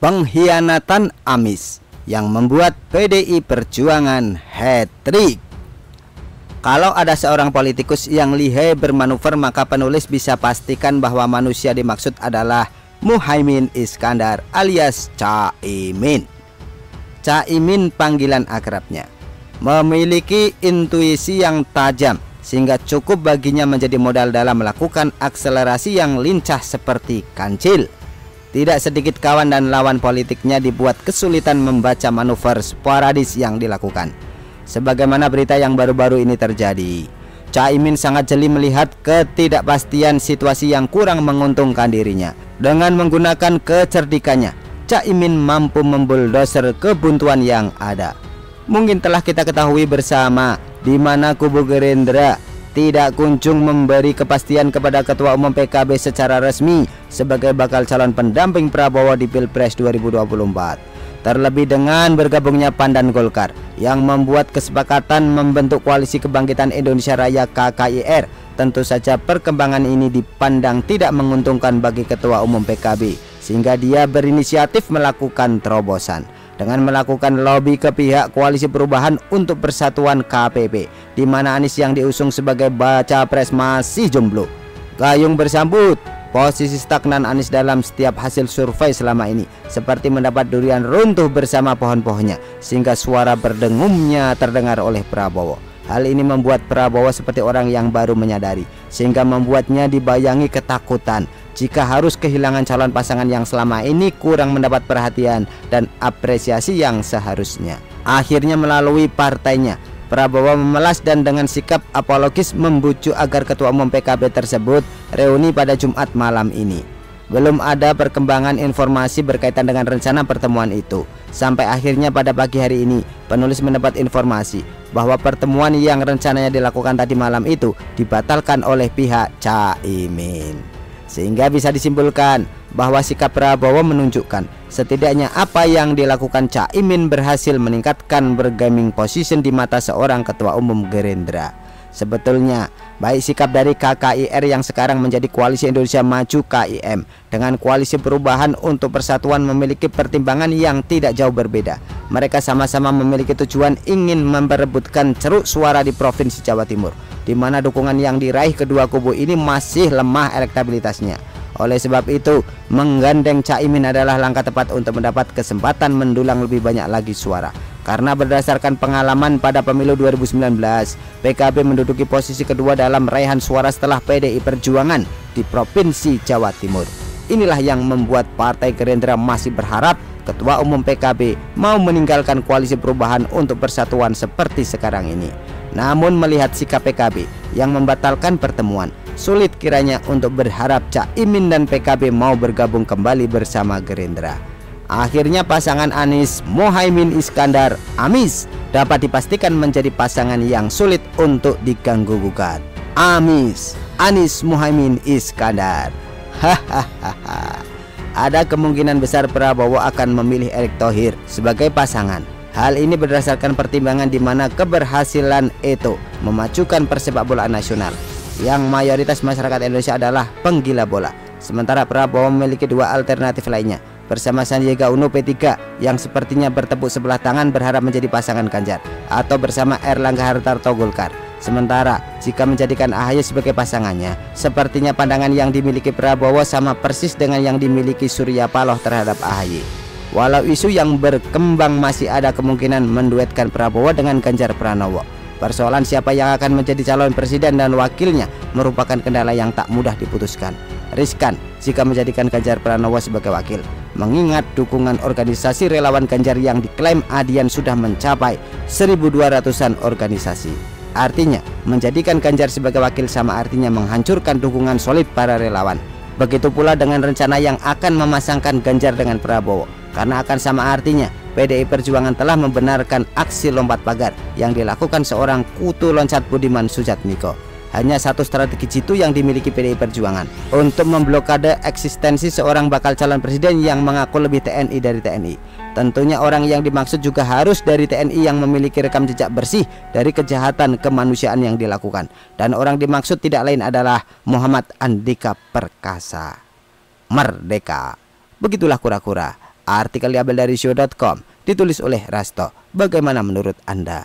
Pengkhianatan Amish yang membuat PDI Perjuangan hat-trick. Kalau ada seorang politikus yang lihai bermanuver, maka penulis bisa pastikan bahwa manusia dimaksud adalah Muhaimin Iskandar alias Caimin. Caimin panggilan akrabnya, memiliki intuisi yang tajam sehingga cukup baginya menjadi modal dalam melakukan akselerasi yang lincah seperti kancil. Tidak sedikit kawan dan lawan politiknya dibuat kesulitan membaca manuver sporadis yang dilakukan. Sebagaimana berita yang baru-baru ini terjadi, Caimin sangat jeli melihat ketidakpastian situasi yang kurang menguntungkan dirinya. Dengan menggunakan kecerdikannya, Caimin mampu membuldoser kebuntuan yang ada. Mungkin telah kita ketahui bersama di mana kubu Gerindra tidak kunjung memberi kepastian kepada Ketua Umum PKB secara resmi sebagai bakal calon pendamping Prabowo di Pilpres 2024. Terlebih dengan bergabungnya PAN dan Golkar yang membuat kesepakatan membentuk Koalisi Kebangkitan Indonesia Raya KKIR, tentu saja perkembangan ini dipandang tidak menguntungkan bagi Ketua Umum PKB, sehingga dia berinisiatif melakukan terobosan dengan melakukan lobby ke pihak Koalisi Perubahan untuk Persatuan KPP, di mana Anies yang diusung sebagai baca pres masih jomblo. Gayung bersambut, posisi stagnan Anies dalam setiap hasil survei selama ini seperti mendapat durian runtuh bersama pohon-pohonnya, sehingga suara berdengumnya terdengar oleh Prabowo. Hal ini membuat Prabowo seperti orang yang baru menyadari, sehingga membuatnya dibayangi ketakutan jika harus kehilangan calon pasangan yang selama ini kurang mendapat perhatian dan apresiasi yang seharusnya. Akhirnya melalui partainya, Prabowo memelas dan dengan sikap apologis membujuk agar Ketua Umum PKB tersebut reuni pada Jumat malam ini. Belum ada perkembangan informasi berkaitan dengan rencana pertemuan itu. Sampai akhirnya pada pagi hari ini, penulis mendapat informasi bahwa pertemuan yang rencananya dilakukan tadi malam itu dibatalkan oleh pihak Caimin. Sehingga bisa disimpulkan bahwa sikap Prabowo menunjukkan setidaknya apa yang dilakukan Caimin berhasil meningkatkan bargaining position di mata seorang Ketua Umum Gerindra. Sebetulnya baik sikap dari KKIR yang sekarang menjadi Koalisi Indonesia Maju KIM dengan Koalisi Perubahan untuk Persatuan memiliki pertimbangan yang tidak jauh berbeda. Mereka sama-sama memiliki tujuan ingin memperebutkan ceruk suara di Provinsi Jawa Timur, di mana dukungan yang diraih kedua kubu ini masih lemah elektabilitasnya. Oleh sebab itu, menggandeng Caimin adalah langkah tepat untuk mendapat kesempatan mendulang lebih banyak lagi suara. Karena berdasarkan pengalaman pada pemilu 2019, PKB menduduki posisi kedua dalam raihan suara setelah PDI Perjuangan di Provinsi Jawa Timur. Inilah yang membuat Partai Gerindra masih berharap Ketua Umum PKB mau meninggalkan Koalisi Perubahan untuk Persatuan seperti sekarang ini. Namun melihat sikap PKB yang membatalkan pertemuan, sulit kiranya untuk berharap Caimin dan PKB mau bergabung kembali bersama Gerindra. Akhirnya pasangan Anies Muhaimin Iskandar Amish dapat dipastikan menjadi pasangan yang sulit untuk diganggu gugat. Anies Muhaimin Iskandar. Hahaha. Ada kemungkinan besar Prabowo akan memilih Erick Thohir sebagai pasangan. Hal ini berdasarkan pertimbangan di mana keberhasilan itu memajukan persepak bolaan nasional yang mayoritas masyarakat Indonesia adalah penggila bola. Sementara Prabowo memiliki dua alternatif lainnya bersama Sandiaga Uno P3 yang sepertinya bertepuk sebelah tangan berharap menjadi pasangan Ganjar, atau bersama Erlangga Hartarto Golkar. Sementara jika menjadikan AHY sebagai pasangannya, sepertinya pandangan yang dimiliki Prabowo sama persis dengan yang dimiliki Surya Paloh terhadap AHY. Walau isu yang berkembang masih ada kemungkinan menduetkan Prabowo dengan Ganjar Pranowo. Persoalan siapa yang akan menjadi calon presiden dan wakilnya merupakan kendala yang tak mudah diputuskan. Riskan jika menjadikan Ganjar Pranowo sebagai wakil, mengingat dukungan organisasi relawan Ganjar yang diklaim Adian sudah mencapai 1.200-an organisasi. Artinya menjadikan Ganjar sebagai wakil sama artinya menghancurkan dukungan solid para relawan. Begitu pula dengan rencana yang akan memasangkan Ganjar dengan Prabowo, karena akan sama artinya PDI Perjuangan telah membenarkan aksi lompat pagar yang dilakukan seorang kutu loncat Budiman Sujatmiko. Hanya satu strategi jitu yang dimiliki PDI Perjuangan untuk memblokade eksistensi seorang bakal calon presiden yang mengaku lebih TNI dari TNI. Tentunya orang yang dimaksud juga harus dari TNI yang memiliki rekam jejak bersih dari kejahatan kemanusiaan yang dilakukan. Dan orang dimaksud tidak lain adalah Muhammad Andika Perkasa. Merdeka. Begitulah kura-kura. Artikel diambil dari show.com, ditulis oleh Rasto. Bagaimana menurut Anda?